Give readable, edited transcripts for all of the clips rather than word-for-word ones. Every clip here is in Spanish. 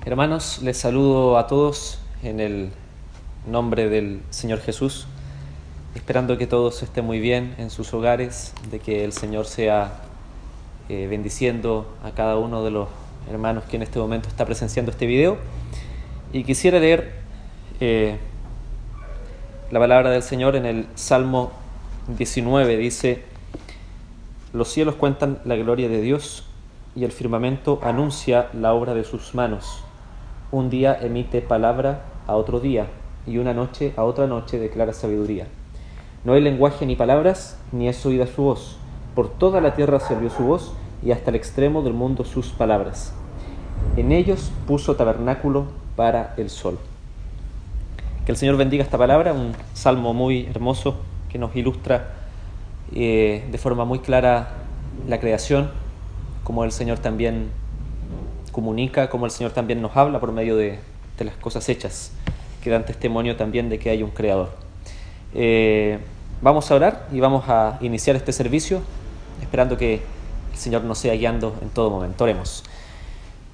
Hermanos, les saludo a todos en el nombre del Señor Jesús, esperando que todos estén muy bien en sus hogares, de que el Señor sea bendiciendo a cada uno de los hermanos que en este momento está presenciando este video. Y quisiera leer la palabra del Señor en el Salmo 19. Dice: los cielos cuentan la gloria de Dios y el firmamento anuncia la obra de sus manos. Un día emite palabra a otro día, y una noche a otra noche declara sabiduría. No hay lenguaje ni palabras, ni es oída su voz. Por toda la tierra se oyó su voz, y hasta el extremo del mundo sus palabras. En ellos puso tabernáculo para el sol. Que el Señor bendiga esta palabra, un salmo muy hermoso que nos ilustra de forma muy clara la creación, como el Señor también comunica, como el Señor también nos habla por medio de las cosas hechas, que dan testimonio también de que hay un Creador. Vamos a orar y vamos a iniciar este servicio, esperando que el Señor nos sea guiando en todo momento. Oremos.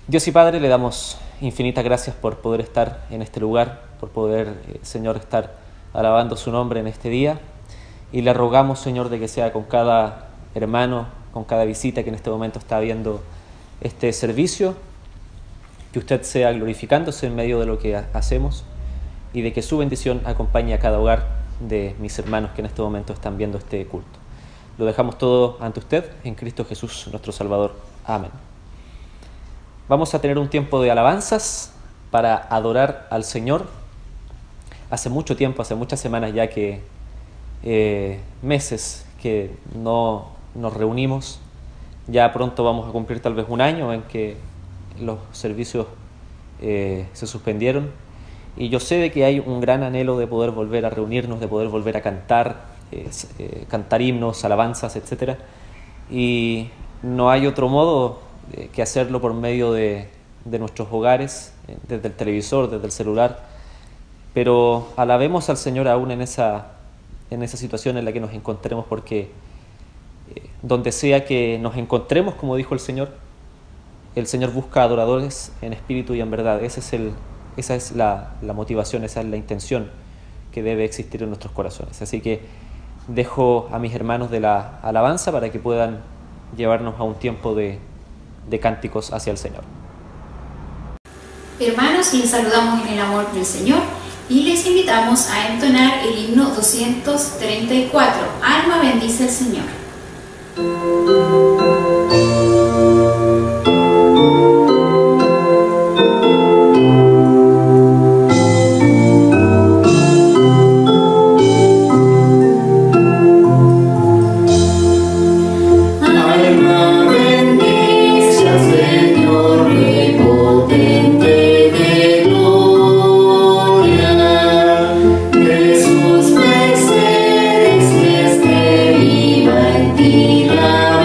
Dios y Padre, le damos infinitas gracias por poder estar en este lugar, por poder, Señor, estar alabando su nombre en este día, y le rogamos, Señor, de que sea con cada hermano, con cada visita que en este momento está viendo este servicio, que usted sea glorificándose en medio de lo que hacemos, y de que su bendición acompañe a cada hogar de mis hermanos que en este momento están viendo este culto. Lo dejamos todo ante usted, en Cristo Jesús, nuestro Salvador. Amén. Vamos a tener un tiempo de alabanzas para adorar al Señor. Hace mucho tiempo, hace muchas semanas ya que meses que no nos reunimos. Ya pronto vamos a cumplir tal vez un año en que los servicios se suspendieron, y yo sé de que hay un gran anhelo de poder volver a reunirnos, de poder volver a cantar, cantar himnos, alabanzas, etc. Y no hay otro modo que hacerlo por medio de nuestros hogares, desde el televisor, desde el celular. Pero alabemos al Señor aún en esa situación en la que nos encontremos, porque donde sea que nos encontremos, como dijo el Señor busca adoradores en espíritu y en verdad. Esa es la motivación, esa es la intención que debe existir en nuestros corazones. Así que dejo a mis hermanos de la alabanza para que puedan llevarnos a un tiempo de cánticos hacia el Señor. Hermanos, les saludamos en el amor del Señor y les invitamos a entonar el himno 234. Alma bendice al Señor. Viva en ti la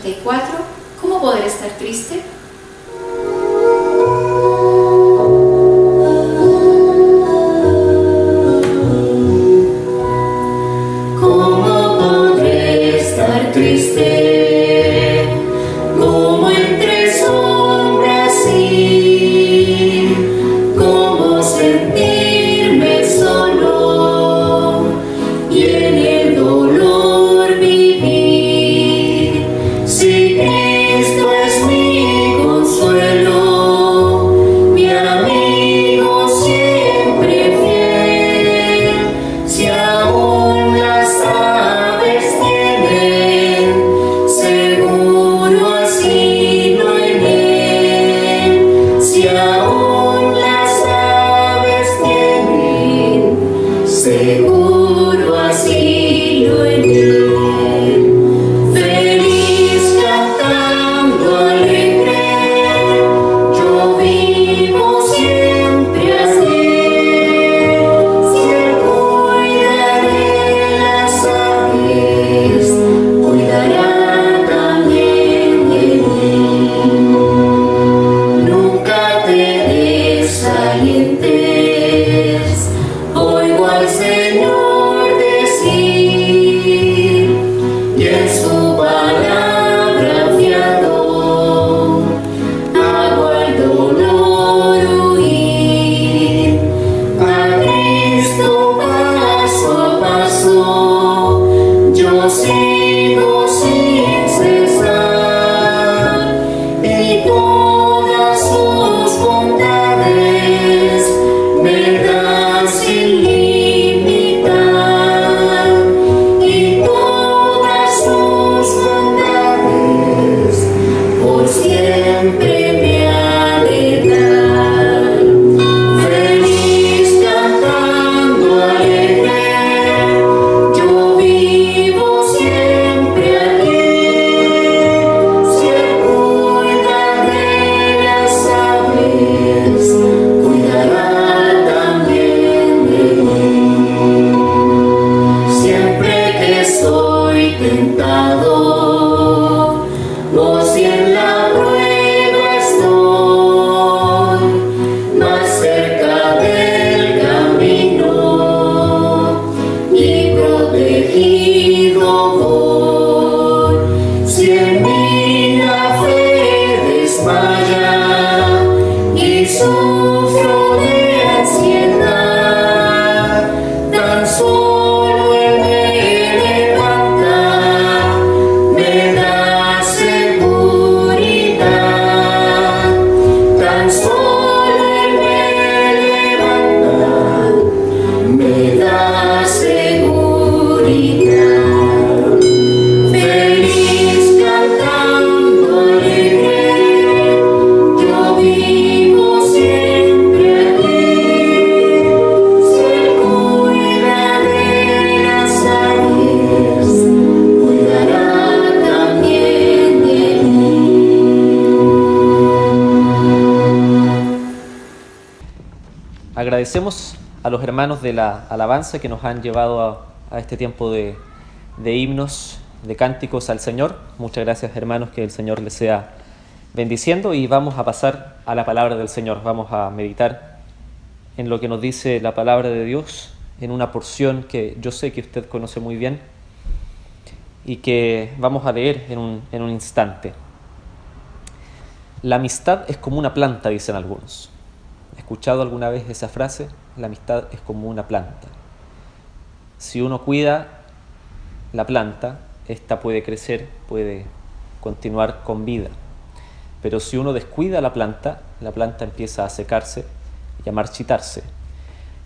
284, ¿cómo poder estar triste? ¿Cómo podré estar triste? Como entre sombras y cómo sentirme solo y en el dolor vivir. Si Cristo es mi consuelo, mi amigo siempre fiel, si aún las aves tienen seguro asilo en él, si aún las aves tienen seguro asilo en él, feliz cantando alegre, yo vivo siempre así, si él cuida de las aves, cuidará también de mí. Nunca te desalientes, oigo al Señor decir, y en su palabra fiado hago al dolor huir. A Cristo paso a paso yo sigo sin cesar, y todas sus bondades me dan sin limitar, y todas sus bondades por siempre me ha de dar. Feliz cantando alegre, yo vivo siempre aquí, si él cuida de las aves, cuidará también de mí. Siempre que soy tentado, o si en la prueba estoy, más cerca del camino y protegido voy. Si en mí la fe desmaya y sufro de ansiedad, tan solo él me levanta, me da seguridad. Tan solo él me levanta, me da seguridad. Feliz cantando alegre, yo vivo siempre aquí, si él cuida de las aves, cuidará también de mí. Agradecemos a los hermanos de la alabanza que nos han llevado a este tiempo de himnos, de cánticos al Señor. Muchas gracias, hermanos, que el Señor les sea bendiciendo, y vamos a pasar a la palabra del Señor. Vamos a meditar en lo que nos dice la palabra de Dios, en una porción que yo sé que usted conoce muy bien y que vamos a leer en un instante. La amistad es como una planta, dicen algunos. ¿He escuchado alguna vez esa frase? La amistad es como una planta. Si uno cuida la planta, esta puede crecer, puede continuar con vida. Pero si uno descuida la planta empieza a secarse y a marchitarse.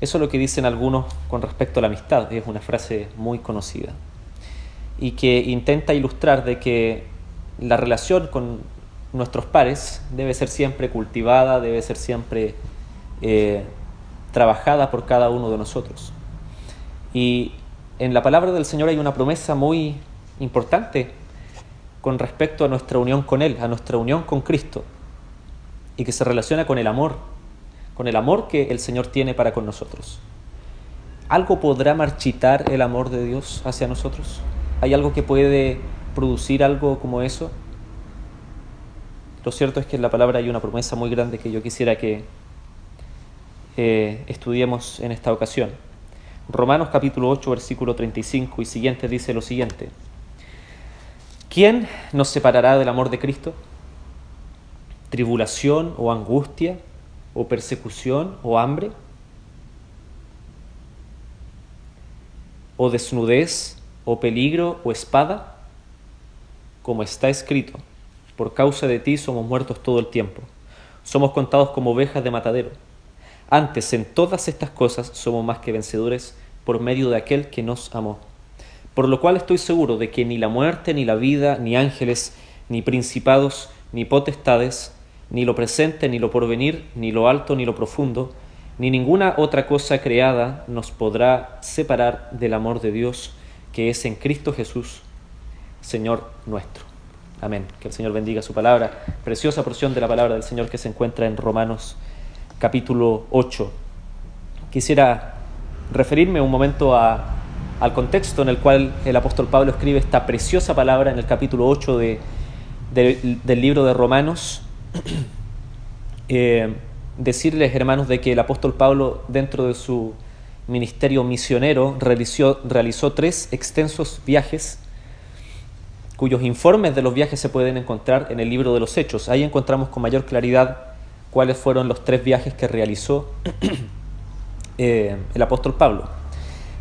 Eso es lo que dicen algunos con respecto a la amistad. Es una frase muy conocida y que intenta ilustrar de que la relación con nuestros pares debe ser siempre cultivada, debe ser siempre trabajada por cada uno de nosotros. Y en la palabra del Señor hay una promesa muy importante con respecto a nuestra unión con Él, a nuestra unión con Cristo, y que se relaciona con el amor que el Señor tiene para con nosotros. ¿Algo podrá marchitar el amor de Dios hacia nosotros? ¿Hay algo que puede producir algo como eso? lo cierto es que en la palabra hay una promesa muy grande que yo quisiera que estudiemos en esta ocasión. Romanos capítulo 8, versículo 35 y siguiente dice lo siguiente: ¿quién nos separará del amor de Cristo? ¿Tribulación o angustia o persecución o hambre? ¿O desnudez o peligro o espada? Como está escrito: por causa de ti somos muertos todo el tiempo, somos contados como ovejas de matadero. Antes, en todas estas cosas somos más que vencedores por medio de aquel que nos amó. Por lo cual estoy seguro de que ni la muerte, ni la vida, ni ángeles, ni principados, ni potestades, ni lo presente, ni lo porvenir, ni lo alto, ni lo profundo, ni ninguna otra cosa creada nos podrá separar del amor de Dios que es en Cristo Jesús, Señor nuestro. Amén. Que el Señor bendiga su palabra. Preciosa porción de la palabra del Señor que se encuentra en Romanos capítulo 8. Quisiera referirme un momento al contexto en el cual el apóstol Pablo escribe esta preciosa palabra en el capítulo 8 del libro de Romanos. Decirles, hermanos, de que el apóstol Pablo, dentro de su ministerio misionero, realizó 3 extensos viajes, cuyos informes de los viajes se pueden encontrar en el libro de los Hechos. Ahí encontramos con mayor claridad cuáles fueron los 3 viajes que realizó el apóstol Pablo.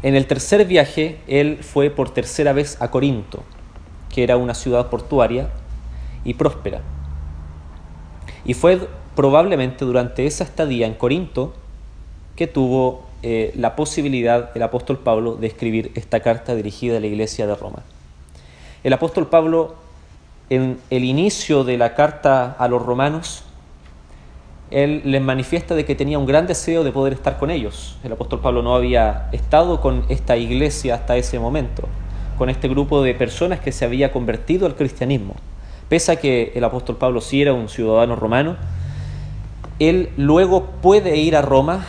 En el tercer viaje, él fue por tercera vez a Corinto, que era una ciudad portuaria y próspera. Y fue probablemente durante esa estadía en Corinto que tuvo la posibilidad el apóstol Pablo de escribir esta carta dirigida a la iglesia de Roma. El apóstol Pablo, en el inicio de la carta a los romanos, él les manifiesta de que tenía un gran deseo de poder estar con ellos. El apóstol Pablo no había estado con esta iglesia hasta ese momento, con este grupo de personas que se había convertido al cristianismo. Pese a que el apóstol Pablo sí era un ciudadano romano, él luego puede ir a Roma,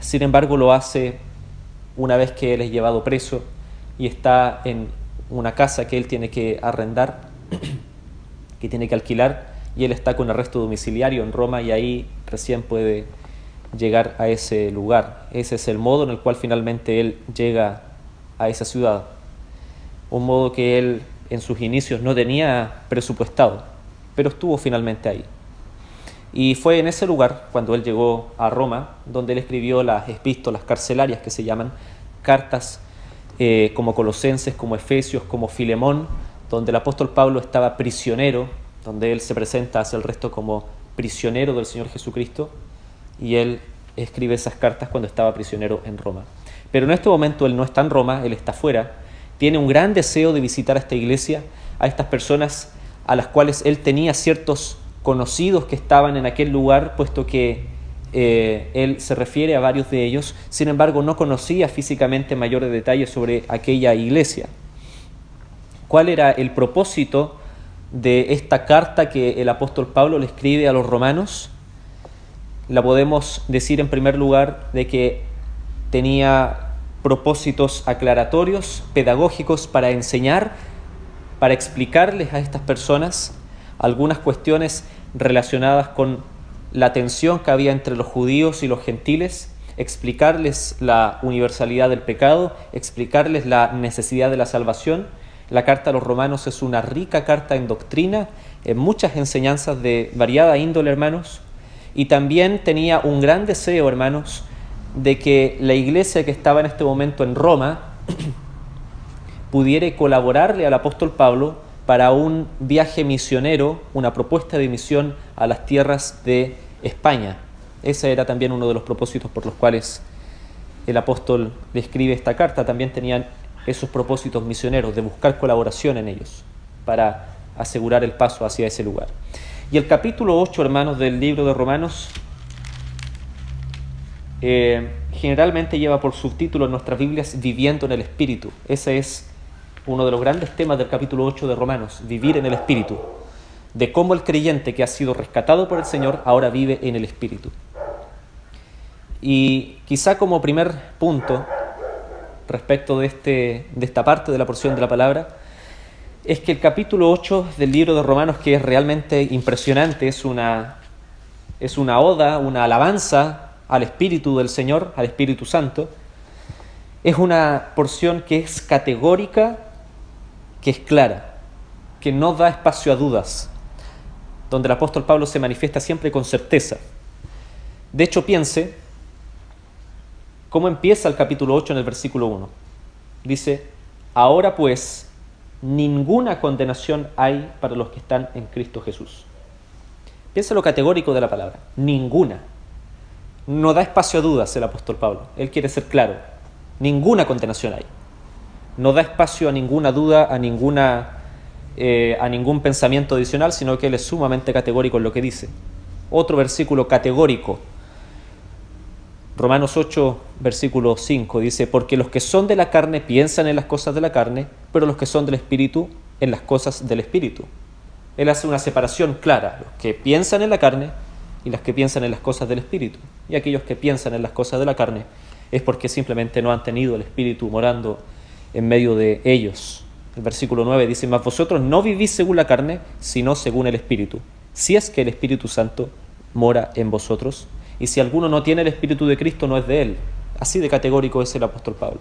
sin embargo lo hace una vez que él es llevado preso y está en una casa que él tiene que arrendar, que tiene que alquilar, y él está con arresto domiciliario en Roma, y ahí recién puede llegar a ese lugar. Ese es el modo en el cual finalmente él llega a esa ciudad, un modo que él en sus inicios no tenía presupuestado, pero estuvo finalmente ahí. Y fue en ese lugar, cuando él llegó a Roma, donde él escribió las epístolas carcelarias que se llaman, cartas como Colosenses, como Efesios, como Filemón, donde el apóstol Pablo estaba prisionero, donde él se presenta hacia el resto como prisionero del Señor Jesucristo, y él escribe esas cartas cuando estaba prisionero en Roma. Pero en este momento él no está en Roma, él está fuera, tiene un gran deseo de visitar a esta iglesia, a estas personas a las cuales él tenía ciertos conocidos que estaban en aquel lugar, puesto que él se refiere a varios de ellos. Sin embargo, no conocía físicamente mayores detalles sobre aquella iglesia. ¿Cuál era el propósito de esta carta que el apóstol Pablo le escribe a los romanos? La podemos decir en primer lugar de que tenía propósitos aclaratorios, pedagógicos, para enseñar, para explicarles a estas personas algunas cuestiones relacionadas con la tensión que había entre los judíos y los gentiles, explicarles la universalidad del pecado, explicarles la necesidad de la salvación. La carta a los romanos es una rica carta en doctrina, en muchas enseñanzas de variada índole, hermanos, y también tenía un gran deseo, hermanos, de que la iglesia que estaba en este momento en Roma pudiera colaborarle al apóstol Pablo para un viaje misionero, una propuesta de misión a las tierras de España. Ese era también uno de los propósitos por los cuales el apóstol le escribe esta carta. También tenían esos propósitos misioneros de buscar colaboración en ellos para asegurar el paso hacia ese lugar. Y el capítulo 8, hermanos, del libro de Romanos generalmente lleva por subtítulo en nuestras Biblias Viviendo en el Espíritu. Ese es uno de los grandes temas del capítulo 8 de Romanos, vivir en el Espíritu, de cómo el creyente que ha sido rescatado por el Señor ahora vive en el Espíritu. Y quizá como primer punto respecto de esta parte de la porción de la palabra, es que el capítulo 8 del libro de Romanos, que es realmente impresionante, es una oda, una alabanza al Espíritu del Señor, al Espíritu Santo, es una porción que es categórica, que es clara, que no da espacio a dudas, donde el apóstol Pablo se manifiesta siempre con certeza. De hecho, piense cómo empieza el capítulo 8 en el versículo 1. Dice: ahora pues, ninguna condenación hay para los que están en Cristo Jesús. Piensa lo categórico de la palabra, ninguna. No da espacio a dudas el apóstol Pablo, él quiere ser claro, ninguna condenación hay. No da espacio a ninguna duda, a ningún pensamiento adicional, sino que él es sumamente categórico en lo que dice. Otro versículo categórico, Romanos 8, versículo 5, dice: porque los que son de la carne piensan en las cosas de la carne, pero los que son del Espíritu en las cosas del Espíritu. Él hace una separación clara, los que piensan en la carne y los que piensan en las cosas del Espíritu. Y aquellos que piensan en las cosas de la carne es porque simplemente no han tenido el Espíritu morando en medio de ellos. El versículo 9 dice: mas vosotros no vivís según la carne, sino según el Espíritu, si es que el Espíritu Santo mora en vosotros. Y si alguno no tiene el Espíritu de Cristo, no es de él. Así de categórico es el apóstol Pablo.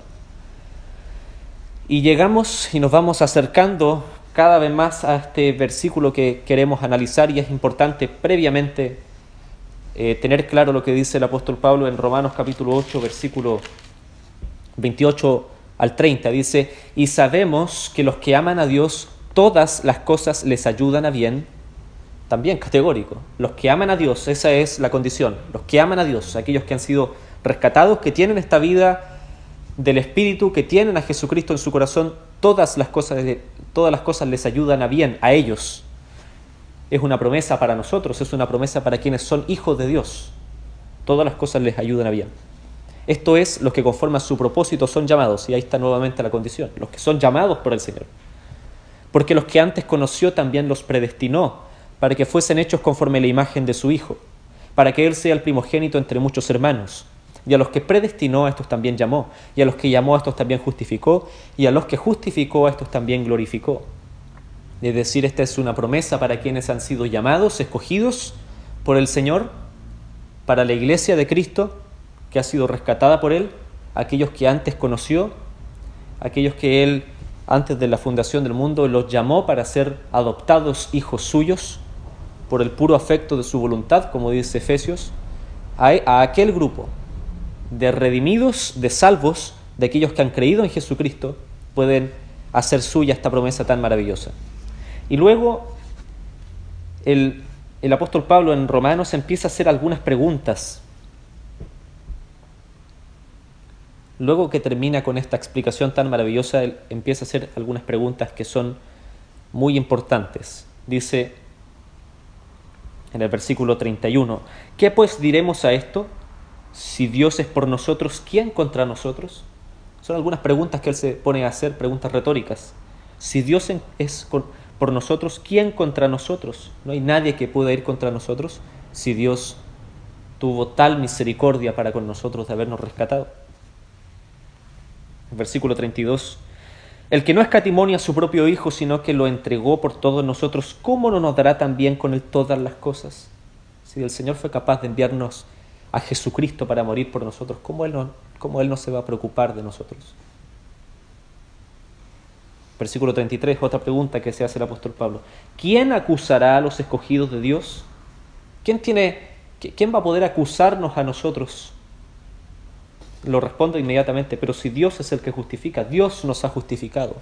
Y llegamos y nos vamos acercando cada vez más a este versículo que queremos analizar, y es importante previamente tener claro lo que dice el apóstol Pablo en Romanos capítulo 8, versículo 28 al 30. Dice: y sabemos que los que aman a Dios, todas las cosas les ayudan a bien. También categórico, los que aman a Dios, esa es la condición, los que aman a Dios, aquellos que han sido rescatados, que tienen esta vida del Espíritu, que tienen a Jesucristo en su corazón, todas las cosas les ayudan a bien, a ellos. Es una promesa para nosotros, es una promesa para quienes son hijos de Dios. Todas las cosas les ayudan a bien. Esto es, los que conforman su propósito son llamados, y ahí está nuevamente la condición, los que son llamados por el Señor. Porque los que antes conoció también los predestinó, para que fuesen hechos conforme a la imagen de su Hijo, para que Él sea el primogénito entre muchos hermanos. Y a los que predestinó, a estos también llamó, y a los que llamó, a estos también justificó, y a los que justificó, a estos también glorificó. Es decir, esta es una promesa para quienes han sido llamados, escogidos por el Señor, para la iglesia de Cristo, que ha sido rescatada por Él, aquellos que antes conoció, aquellos que Él, antes de la fundación del mundo, los llamó para ser adoptados hijos suyos, por el puro afecto de su voluntad, como dice Efesios, a aquel grupo de redimidos, de salvos, de aquellos que han creído en Jesucristo, pueden hacer suya esta promesa tan maravillosa. Y luego el apóstol Pablo en Romanos empieza a hacer algunas preguntas. Luego que termina con esta explicación tan maravillosa, él empieza a hacer algunas preguntas que son muy importantes. Dice en el versículo 31, ¿qué pues diremos a esto? Si Dios es por nosotros, ¿quién contra nosotros? Son algunas preguntas que él se pone a hacer, preguntas retóricas. Si Dios es por nosotros, ¿quién contra nosotros? No hay nadie que pueda ir contra nosotros si Dios tuvo tal misericordia para con nosotros de habernos rescatado. Versículo 32, el que no escatimó a su propio Hijo, sino que lo entregó por todos nosotros, ¿cómo no nos dará también con Él todas las cosas? Si el Señor fue capaz de enviarnos a Jesucristo para morir por nosotros, ¿cómo Él no se va a preocupar de nosotros? Versículo 33, otra pregunta que se hace el apóstol Pablo. ¿Quién acusará a los escogidos de Dios? ¿Quién va a poder acusarnos a nosotros? Lo respondo inmediatamente, pero si Dios es el que justifica, Dios nos ha justificado.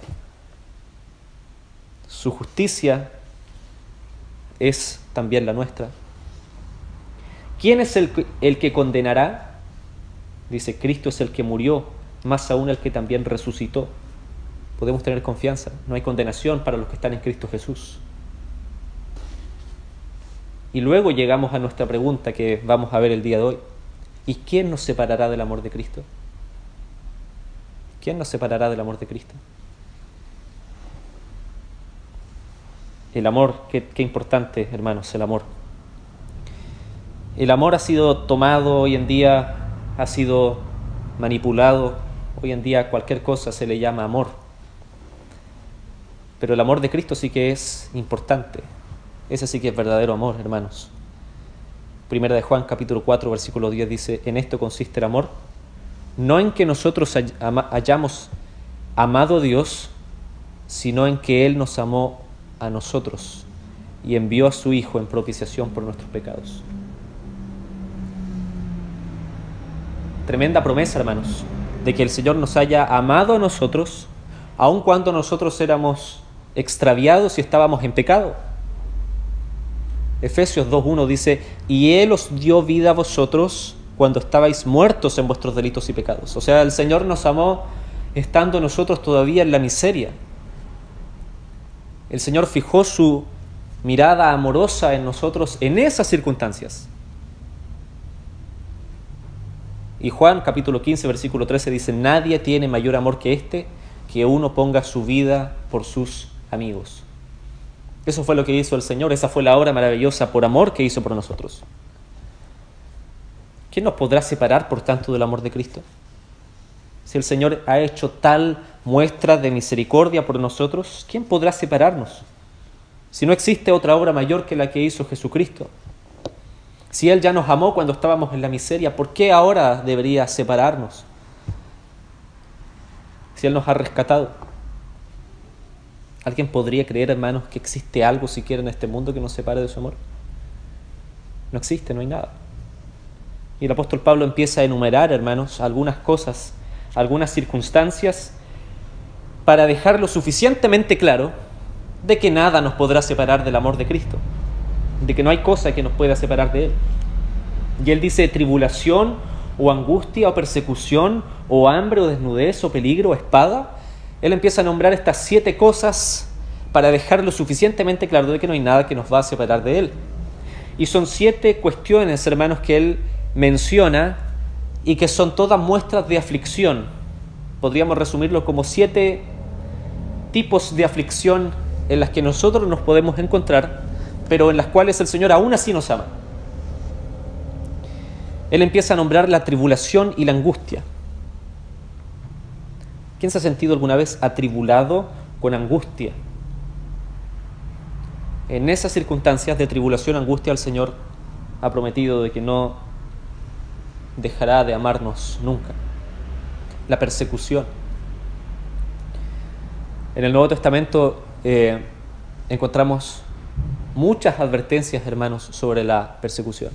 Su justicia es también la nuestra. ¿Quién es el que condenará? Dice, Cristo es el que murió, más aún el que también resucitó. Podemos tener confianza, no hay condenación para los que están en Cristo Jesús. Y luego llegamos a nuestra pregunta que vamos a ver el día de hoy. ¿Y quién nos separará del amor de Cristo? ¿Quién nos separará del amor de Cristo? El amor, qué importante, hermanos, el amor. El amor ha sido tomado hoy en día, ha sido manipulado. Hoy en día cualquier cosa se le llama amor. Pero el amor de Cristo sí que es importante. Ese sí que es verdadero amor, hermanos. Primera de Juan, capítulo 4, versículo 10 dice: en esto consiste el amor, no en que nosotros hayamos amado a Dios, sino en que Él nos amó a nosotros y envió a su Hijo en propiciación por nuestros pecados. Tremenda promesa, hermanos, de que el Señor nos haya amado a nosotros, aun cuando nosotros éramos extraviados y estábamos en pecado. Efesios 2:1 dice: y Él os dio vida a vosotros cuando estabais muertos en vuestros delitos y pecados. O sea, el Señor nos amó estando nosotros todavía en la miseria. El Señor fijó su mirada amorosa en nosotros en esas circunstancias. Y Juan capítulo 15, versículo 13 dice: nadie tiene mayor amor que este, que uno ponga su vida por sus amigos. Eso fue lo que hizo el Señor, esa fue la obra maravillosa por amor que hizo por nosotros. ¿Quién nos podrá separar, por tanto, del amor de Cristo? Si el Señor ha hecho tal muestra de misericordia por nosotros, ¿quién podrá separarnos? Si no existe otra obra mayor que la que hizo Jesucristo. Si Él ya nos amó cuando estábamos en la miseria, ¿por qué ahora debería separarnos? Si Él nos ha rescatado. ¿Alguien podría creer, hermanos, que existe algo siquiera en este mundo que nos separe de su amor? No existe, no hay nada. Y el apóstol Pablo empieza a enumerar, hermanos, algunas cosas, algunas circunstancias, para dejar lo suficientemente claro de que nada nos podrá separar del amor de Cristo, de que no hay cosa que nos pueda separar de Él. Y Él dice: tribulación, o angustia, o persecución, o hambre, o desnudez, o peligro, o espada. Él empieza a nombrar estas 7 cosas para dejar lo suficientemente claro de que no hay nada que nos va a separar de Él. Y son 7 cuestiones, hermanos, que Él menciona y que son todas muestras de aflicción. Podríamos resumirlo como 7 tipos de aflicción en las que nosotros nos podemos encontrar, pero en las cuales el Señor aún así nos ama. Él empieza a nombrar la tribulación y la angustia. ¿Quién se ha sentido alguna vez atribulado con angustia? En esas circunstancias de tribulación, angustia, el Señor ha prometido de que no dejará de amarnos nunca. La persecución. En el Nuevo Testamento encontramos muchas advertencias, hermanos, sobre la persecución.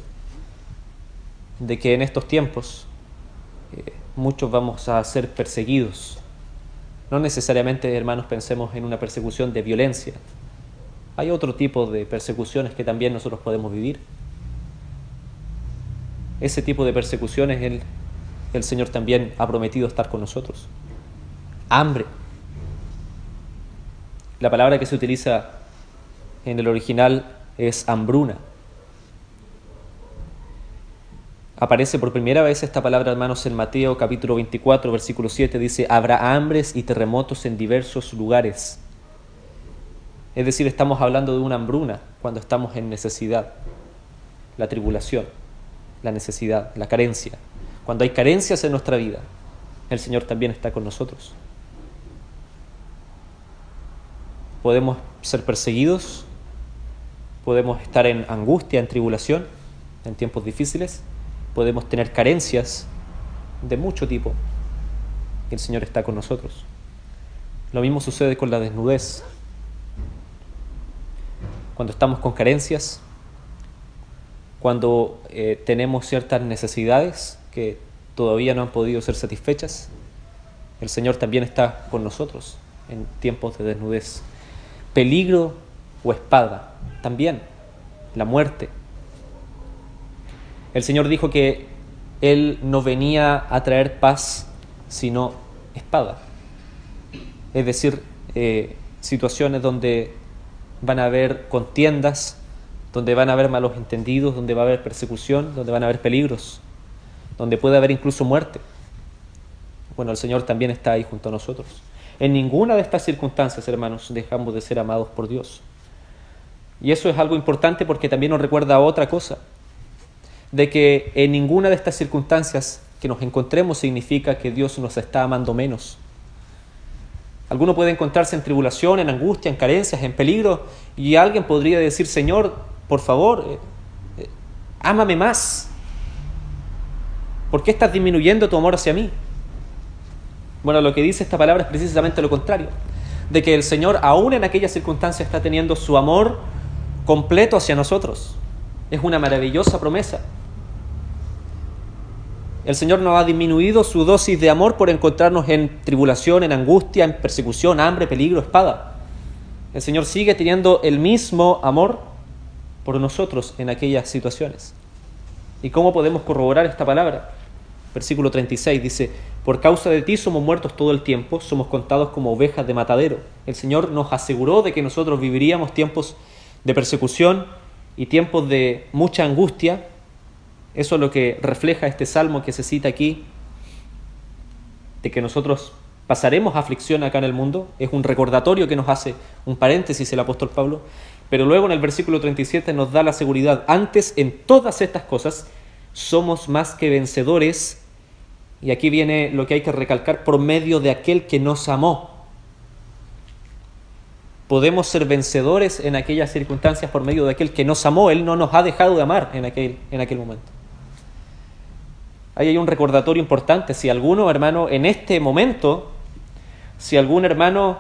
De que en estos tiempos muchos vamos a ser perseguidos. No necesariamente, hermanos, pensemos en una persecución de violencia. Hay otro tipo de persecuciones que también nosotros podemos vivir. Ese tipo de persecuciones el Señor también ha prometido estar con nosotros. Hambre. La palabra que se utiliza en el original es hambruna. Aparece por primera vez esta palabra, hermanos, en Mateo capítulo 24, versículo 7. Dice: habrá hambres y terremotos en diversos lugares. Es decir, estamos hablando de una hambruna cuando estamos en necesidad. La tribulación, la necesidad, la carencia. Cuando hay carencias en nuestra vida, el Señor también está con nosotros. Podemos ser perseguidos, podemos estar en angustia, en tribulación, en tiempos difíciles. Podemos tener carencias de mucho tipo y el Señor está con nosotros. Lo mismo sucede con la desnudez. Cuando estamos con carencias, cuando tenemos ciertas necesidades que todavía no han podido ser satisfechas, el Señor también está con nosotros en tiempos de desnudez. Peligro o espada, también la muerte. El Señor dijo que Él no venía a traer paz, sino espada. Es decir, situaciones donde van a haber contiendas, donde van a haber malos entendidos, donde va a haber persecución, donde van a haber peligros, donde puede haber incluso muerte. Bueno, el Señor también está ahí junto a nosotros. En ninguna de estas circunstancias, hermanos, dejamos de ser amados por Dios. Y eso es algo importante porque también nos recuerda a otra cosa, de que en ninguna de estas circunstancias que nos encontremos significa que Dios nos está amando menos. Alguno puede encontrarse en tribulación, en angustia, en carencias, en peligro, y alguien podría decir: Señor, por favor, ámame más. ¿Por qué estás disminuyendo tu amor hacia mí? Bueno, lo que dice esta palabra es precisamente lo contrario, de que el Señor, aún en aquellas circunstancias, está teniendo su amor completo hacia nosotros. Es una maravillosa promesa. El Señor no ha disminuido su dosis de amor por encontrarnos en tribulación, en angustia, en persecución, hambre, peligro, espada. El Señor sigue teniendo el mismo amor por nosotros en aquellas situaciones. ¿Y cómo podemos corroborar esta palabra? Versículo 36 dice: por causa de ti somos muertos todo el tiempo, somos contados como ovejas de matadero. El Señor nos aseguró de que nosotros viviríamos tiempos de persecución y tiempos de mucha angustia. Eso es lo que refleja este salmo que se cita aquí, de que nosotros pasaremos aflicción acá en el mundo. Es un recordatorio que nos hace un paréntesis el apóstol Pablo, pero luego en el versículo 37 nos da la seguridad: antes en todas estas cosas somos más que vencedores, y aquí viene lo que hay que recalcar: por medio de aquel que nos amó. Podemos ser vencedores en aquellas circunstancias por medio de aquel que nos amó. Él no nos ha dejado de amar en aquel momento. Ahí hay un recordatorio importante. Si alguno hermano en este momento, si algún hermano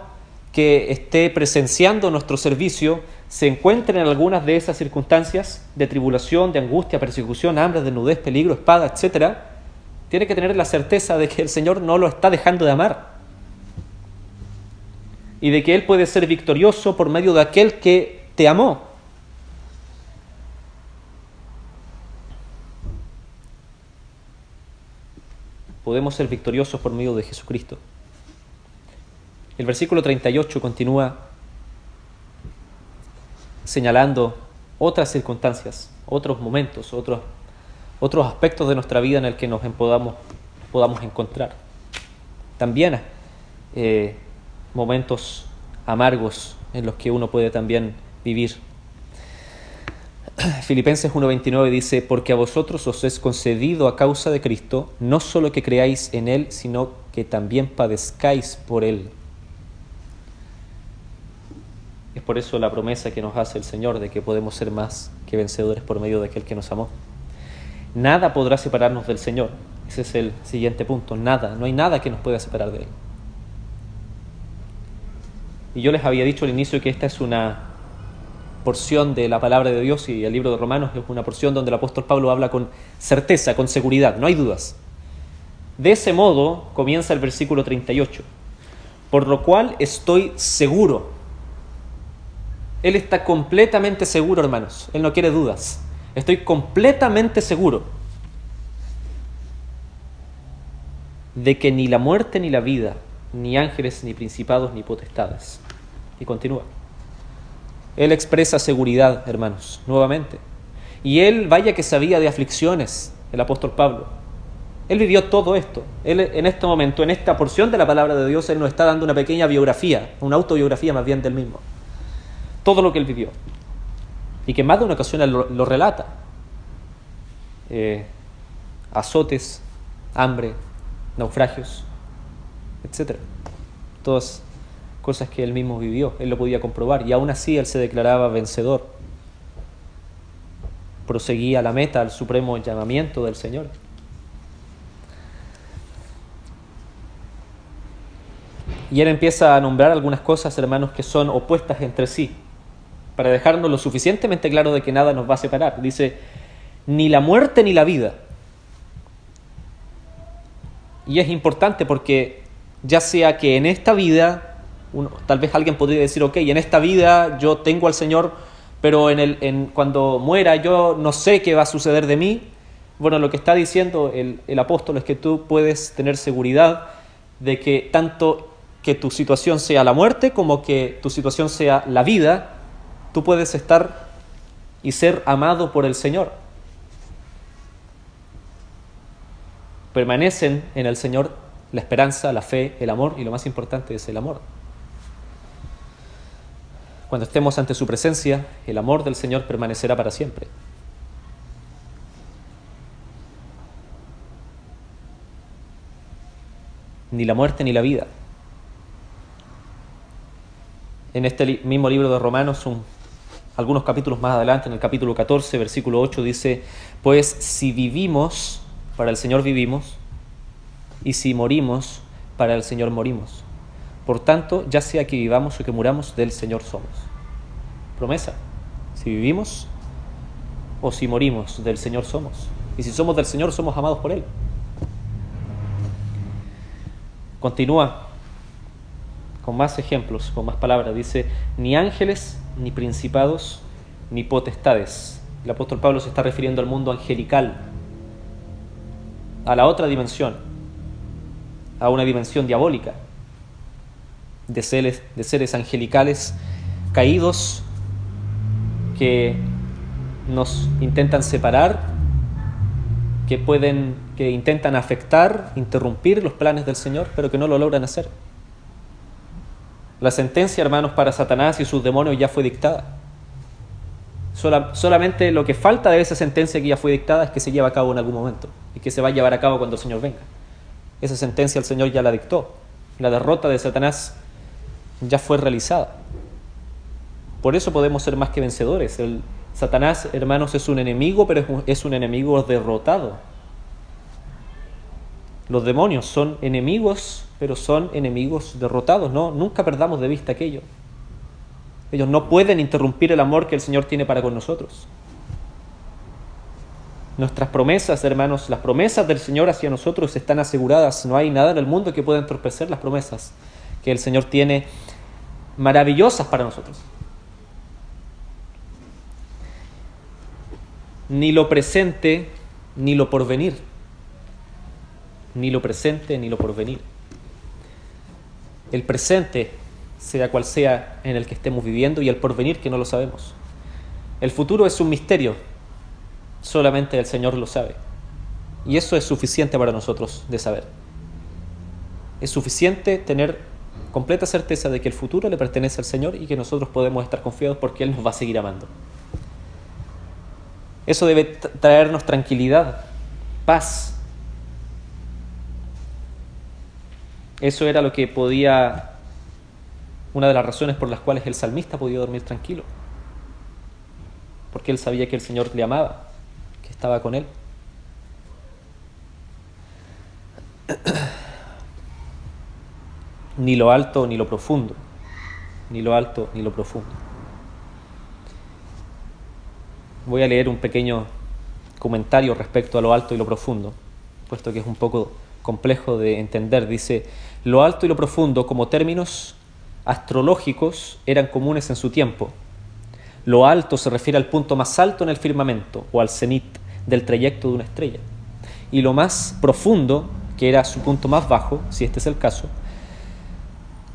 que esté presenciando nuestro servicio se encuentra en algunas de esas circunstancias de tribulación, de angustia, persecución, hambre, desnudez, peligro, espada, etc., tiene que tener la certeza de que el Señor no lo está dejando de amar y de que Él puede ser victorioso por medio de aquel que te amó. Podemos ser victoriosos por medio de Jesucristo. El versículo 38 continúa señalando otras circunstancias, otros momentos, otros aspectos de nuestra vida en el que nos podamos encontrar. También momentos amargos en los que uno puede también vivir. Filipenses 1:29 dice: porque a vosotros os es concedido a causa de Cristo, no solo que creáis en Él, sino que también padezcáis por Él. Es por eso la promesa que nos hace el Señor de que podemos ser más que vencedores por medio de aquel que nos amó. Nada podrá separarnos del Señor. Ese es el siguiente punto. Nada, no hay nada que nos pueda separar de Él. Y yo les había dicho al inicio que esta es una porción de la palabra de Dios, y el libro de Romanos es una porción donde el apóstol Pablo habla con certeza, con seguridad, no hay dudas. De ese modo comienza el versículo 38. Por lo cual estoy seguro. Él está completamente seguro, hermanos. Él no quiere dudas. Estoy completamente seguro de que ni la muerte ni la vida, ni ángeles, ni principados, ni potestades. Y continúa. Él expresa seguridad, hermanos, nuevamente. Y él, vaya que sabía de aflicciones, el apóstol Pablo. Él vivió todo esto. Él en este momento, en esta porción de la palabra de Dios, él nos está dando una pequeña biografía, una autobiografía más bien del mismo. Todo lo que él vivió. Y que en más de una ocasión él lo relata. Azotes, hambre, naufragios, etc. Todas cosas que él mismo vivió, él lo podía comprobar, y aún así él se declaraba vencedor. Proseguía a la meta, al supremo llamamiento del Señor. Y él empieza a nombrar algunas cosas, hermanos, que son opuestas entre sí, para dejarnos lo suficientemente claro de que nada nos va a separar. Dice: ni la muerte ni la vida. Y es importante porque ya sea que en esta vida, tal vez alguien podría decir: ok, en esta vida yo tengo al Señor, pero cuando muera yo no sé qué va a suceder de mí. Bueno, lo que está diciendo el apóstol es que tú puedes tener seguridad de que tanto que tu situación sea la muerte como que tu situación sea la vida, tú puedes estar y ser amado por el Señor. Permanecen en el Señor la esperanza, la fe, el amor, y lo más importante es el amor. Cuando estemos ante su presencia, el amor del Señor permanecerá para siempre. Ni la muerte ni la vida. en este mismo libro de Romanos, algunos capítulos más adelante, en el capítulo 14, versículo 8, dice: pues si vivimos, para el Señor vivimos, y si morimos, para el Señor morimos. Por tanto, ya sea que vivamos o que muramos, del Señor somos. Promesa: si vivimos o si morimos, del Señor somos. Y si somos del Señor, somos amados por Él. Continúa con más ejemplos, con más palabras. Dice: ni ángeles, ni principados, ni potestades. El apóstol Pablo se está refiriendo al mundo angelical, a la otra dimensión, a una dimensión diabólica, de seres angelicales caídos que nos intentan separar, que intentan afectar, interrumpir los planes del Señor, pero que no lo logran hacer. La sentencia, hermanos, para Satanás y sus demonios ya fue dictada. Solamente lo que falta de esa sentencia que ya fue dictada es que se lleve a cabo en algún momento, y que se va a llevar a cabo cuando el Señor venga. Esa sentencia el Señor ya la dictó. La derrota de Satanás ya fue realizada. Por eso podemos ser más que vencedores. Satanás, hermanos, es un enemigo, pero es un enemigo derrotado. Los demonios son enemigos, pero son enemigos derrotados. No, nunca perdamos de vista aquello. Ellos no pueden interrumpir el amor que el Señor tiene para con nosotros. Nuestras promesas, hermanos, las promesas del Señor hacia nosotros están aseguradas. No hay nada en el mundo que pueda entorpecer las promesas que el Señor tiene maravillosas para nosotros. Ni lo presente, ni lo porvenir. Ni lo presente, ni lo porvenir. El presente, sea cual sea en el que estemos viviendo, y el porvenir, que no lo sabemos. El futuro es un misterio. Solamente el Señor lo sabe. Y eso es suficiente para nosotros de saber. Es suficiente tener completa certeza de que el futuro le pertenece al Señor y que nosotros podemos estar confiados porque Él nos va a seguir amando. Eso debe traernos tranquilidad, paz. Eso era lo que una de las razones por las cuales el salmista podía dormir tranquilo. Porque él sabía que el Señor le amaba, que estaba con él. Ni lo alto ni lo profundo. Ni lo alto ni lo profundo. Voy a leer un pequeño comentario respecto a lo alto y lo profundo, puesto que es un poco complejo de entender. Dice: lo alto y lo profundo, como términos astrológicos, eran comunes en su tiempo. Lo alto se refiere al punto más alto en el firmamento, o al cenit del trayecto de una estrella. Y lo más profundo, que era su punto más bajo, si este es el caso.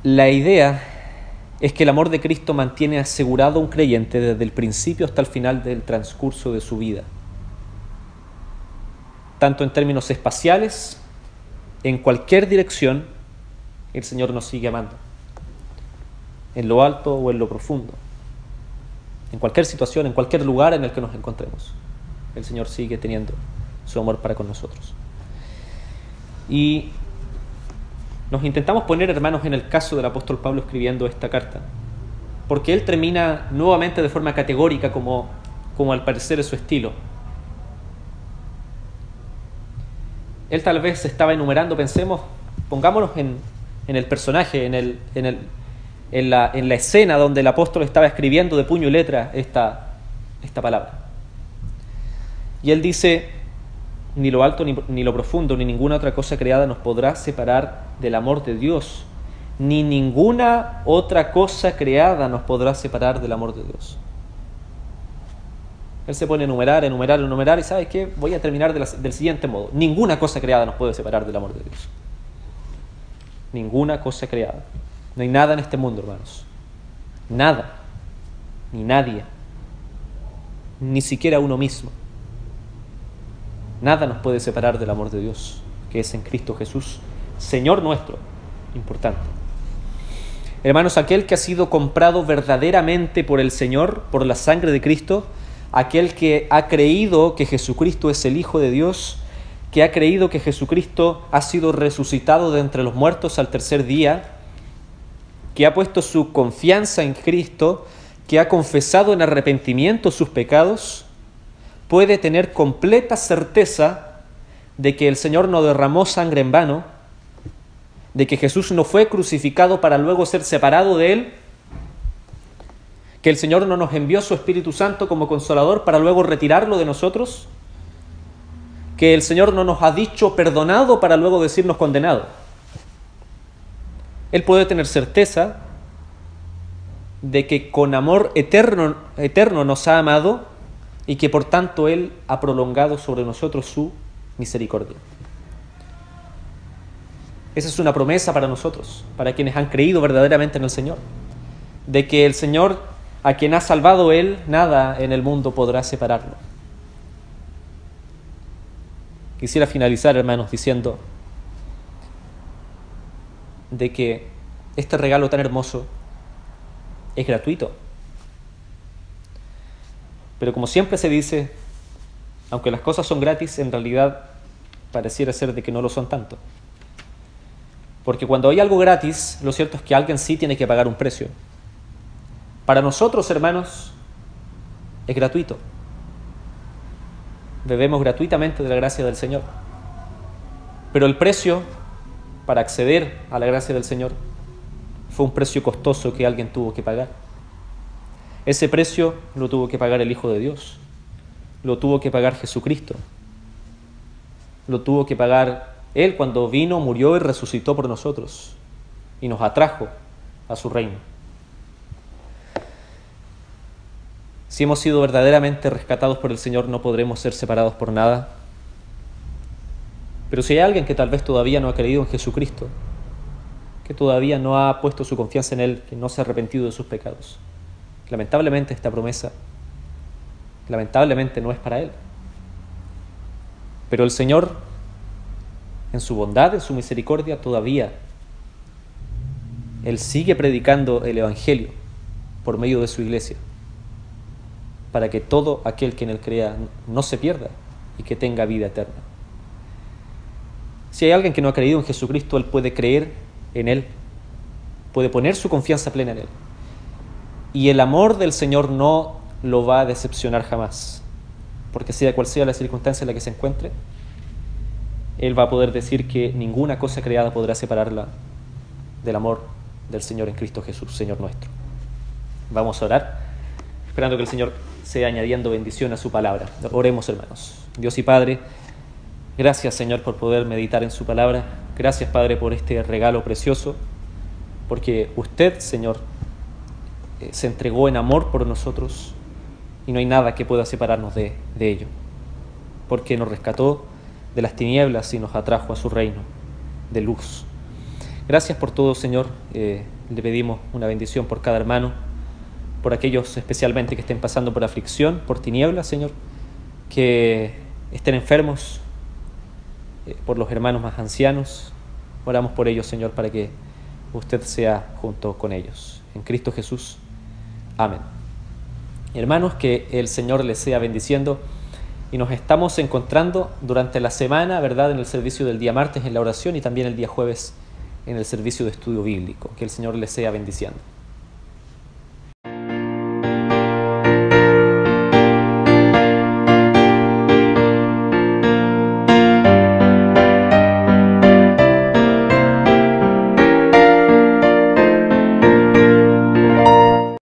La idea es que el amor de Cristo mantiene asegurado a un creyente desde el principio hasta el final del transcurso de su vida. Tanto en términos espaciales, en cualquier dirección, el Señor nos sigue amando. En lo alto o en lo profundo. En cualquier situación, en cualquier lugar en el que nos encontremos, el Señor sigue teniendo su amor para con nosotros. Y nos intentamos poner, hermanos, en el caso del apóstol Pablo escribiendo esta carta, porque él termina nuevamente de forma categórica, como al parecer es su estilo. Él tal vez estaba enumerando, pongámonos en el personaje, en la escena donde el apóstol estaba escribiendo de puño y letra esta palabra. Y él dice: ni lo alto ni lo profundo, ni ninguna otra cosa creada nos podrá separar del amor de Dios. Ni ninguna otra cosa creada nos podrá separar del amor de Dios. Él se pone a enumerar, y ¿sabes qué? Voy a terminar del siguiente modo: ninguna cosa creada nos puede separar del amor de Dios. Ninguna cosa creada. No hay nada en este mundo, hermanos. Nada. Ni nadie. Ni siquiera uno mismo. Nada nos puede separar del amor de Dios, que es en Cristo Jesús, Señor nuestro. Importante. Hermanos, aquel que ha sido comprado verdaderamente por el Señor, por la sangre de Cristo, aquel que ha creído que Jesucristo es el Hijo de Dios, que ha creído que Jesucristo ha sido resucitado de entre los muertos al tercer día, que ha puesto su confianza en Cristo, que ha confesado en arrepentimiento sus pecados, puede tener completa certeza de que el Señor no derramó sangre en vano, de que Jesús no fue crucificado para luego ser separado de Él, que el Señor no nos envió su Espíritu Santo como Consolador para luego retirarlo de nosotros, que el Señor no nos ha dicho perdonado para luego decirnos condenado. Él puede tener certeza de que con amor eterno nos ha amado y que por tanto Él ha prolongado sobre nosotros su misericordia. Esa es una promesa para nosotros, para quienes han creído verdaderamente en el Señor, de que el Señor, a quien ha salvado Él, nada en el mundo podrá separarlo. Quisiera finalizar, hermanos, diciendo de que este regalo tan hermoso es gratuito. Pero como siempre se dice, aunque las cosas son gratis, en realidad pareciera ser de que no lo son tanto. Porque cuando hay algo gratis, lo cierto es que alguien sí tiene que pagar un precio. Para nosotros, hermanos, es gratuito. Bebemos gratuitamente de la gracia del Señor. Pero el precio para acceder a la gracia del Señor fue un precio costoso que alguien tuvo que pagar. Ese precio lo tuvo que pagar el Hijo de Dios. Lo tuvo que pagar Jesucristo. Lo tuvo que pagar Él cuando vino, murió y resucitó por nosotros y nos atrajo a su reino. Si hemos sido verdaderamente rescatados por el Señor, no podremos ser separados por nada. Pero si hay alguien que tal vez todavía no ha creído en Jesucristo, que todavía no ha puesto su confianza en Él, que no se ha arrepentido de sus pecados, lamentablemente esta promesa, lamentablemente no es para Él. Pero el Señor, en su bondad, en su misericordia, todavía Él sigue predicando el Evangelio por medio de su iglesia, para que todo aquel que en Él crea no se pierda y que tenga vida eterna. Si hay alguien que no ha creído en Jesucristo, él puede creer en Él, puede poner su confianza plena en Él. Y el amor del Señor no lo va a decepcionar jamás, porque sea cual sea la circunstancia en la que se encuentre, Él va a poder decir que ninguna cosa creada podrá separarla del amor del Señor en Cristo Jesús, Señor nuestro. Vamos a orar, esperando que el Señor sea añadiendo bendición a su palabra. Oremos, hermanos. Dios y Padre, gracias, Señor, por poder meditar en su palabra. Gracias, Padre, por este regalo precioso, porque usted, Señor, se entregó en amor por nosotros y no hay nada que pueda separarnos de ello, porque nos rescató de las tinieblas y nos atrajo a su reino de luz. Gracias por todo, Señor. Le pedimos una bendición por cada hermano, por aquellos especialmente que estén pasando por aflicción, por tinieblas, Señor, que estén enfermos, por los hermanos más ancianos. Oramos por ellos, Señor, para que usted sea junto con ellos. En Cristo Jesús. Amén. Hermanos, que el Señor les sea bendiciendo y nos estamos encontrando durante la semana, ¿verdad?, en el servicio del día martes en la oración y también el día jueves en el servicio de estudio bíblico. Que el Señor les sea bendiciendo.